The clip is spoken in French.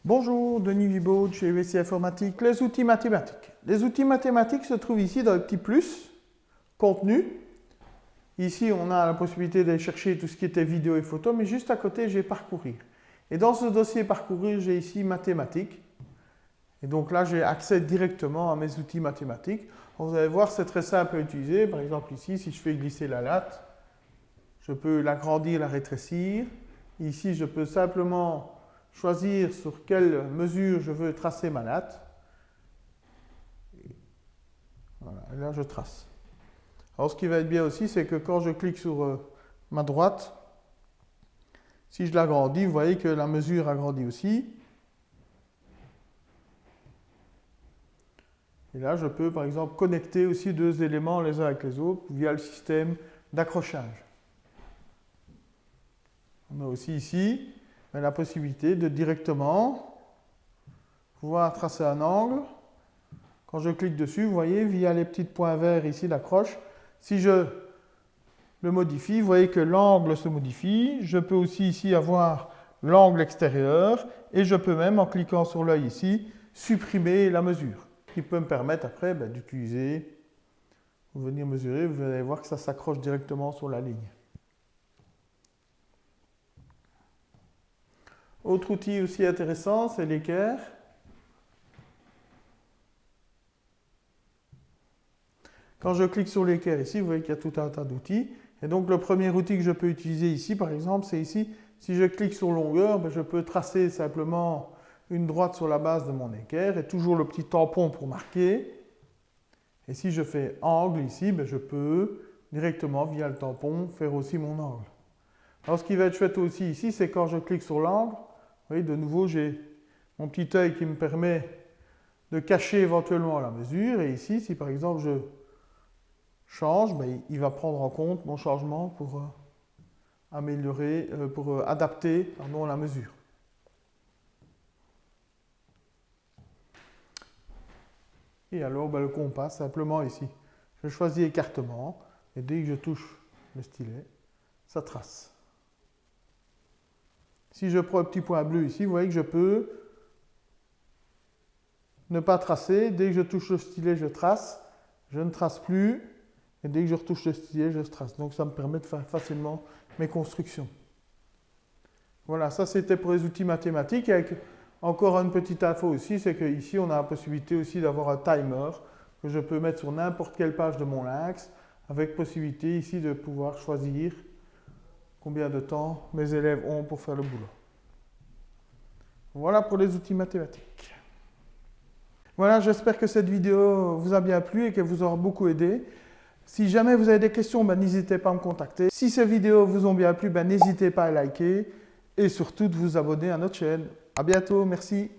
Bonjour, Denis Vibaud de chez UVC Informatique, les outils mathématiques. Les outils mathématiques se trouvent ici dans le petit plus, contenu. Ici, on a la possibilité d'aller chercher tout ce qui était vidéo et photo, mais juste à côté, j'ai parcourir. Et dans ce dossier parcourir, j'ai ici mathématiques. Et donc là, j'ai accès directement à mes outils mathématiques. Vous allez voir, c'est très simple à utiliser. Par exemple, ici, si je fais glisser la latte, je peux l'agrandir, la rétrécir. Ici, je peux simplement choisir sur quelle mesure je veux tracer ma latte. Voilà, et là, je trace. Alors, ce qui va être bien aussi, c'est que quand je clique sur ma droite, si je l'agrandis, vous voyez que la mesure agrandit aussi. Et là, je peux, par exemple, connecter aussi deux éléments les uns avec les autres via le système d'accrochage. On a aussi ici la possibilité de directement pouvoir tracer un angle. Quand je clique dessus, vous voyez, via les petits points verts ici d'accroche, si je le modifie, vous voyez que l'angle se modifie. Je peux aussi ici avoir l'angle extérieur et je peux même, en cliquant sur l'œil ici, supprimer la mesure. Ce qui peut me permettre après d'utiliser, vous venir mesurer, vous allez voir que ça s'accroche directement sur la ligne. Autre outil aussi intéressant, c'est l'équerre. Quand je clique sur l'équerre ici, vous voyez qu'il y a tout un tas d'outils. Et donc le premier outil que je peux utiliser ici, par exemple, c'est ici. Si je clique sur longueur, je peux tracer simplement une droite sur la base de mon équerre et toujours le petit tampon pour marquer. Et si je fais angle ici, je peux directement, via le tampon, faire aussi mon angle. Alors ce qui va être chouette aussi ici, c'est quand je clique sur l'angle, vous voyez, de nouveau, j'ai mon petit œil qui me permet de cacher éventuellement la mesure. Et ici, si par exemple je change, il va prendre en compte mon changement pour améliorer, pour adapter la mesure. Et alors, le compas, simplement ici, je choisis écartement, et dès que je touche le stylet, ça trace. Si je prends un petit point bleu ici, vous voyez que je peux ne pas tracer. Dès que je touche le stylet, je trace. Je ne trace plus. Et dès que je retouche le stylet, je trace. Donc ça me permet de faire facilement mes constructions. Voilà, ça c'était pour les outils mathématiques. Avec encore une petite info aussi, c'est qu'ici on a la possibilité aussi d'avoir un timer que je peux mettre sur n'importe quelle page de mon Lynx, avec possibilité ici de pouvoir choisir combien de temps mes élèves ont pour faire le boulot. Voilà pour les outils mathématiques. Voilà, j'espère que cette vidéo vous a bien plu et qu'elle vous aura beaucoup aidé. Si jamais vous avez des questions, n'hésitez pas à me contacter. Si ces vidéos vous ont bien plu, n'hésitez pas à liker et surtout de vous abonner à notre chaîne. À bientôt, merci.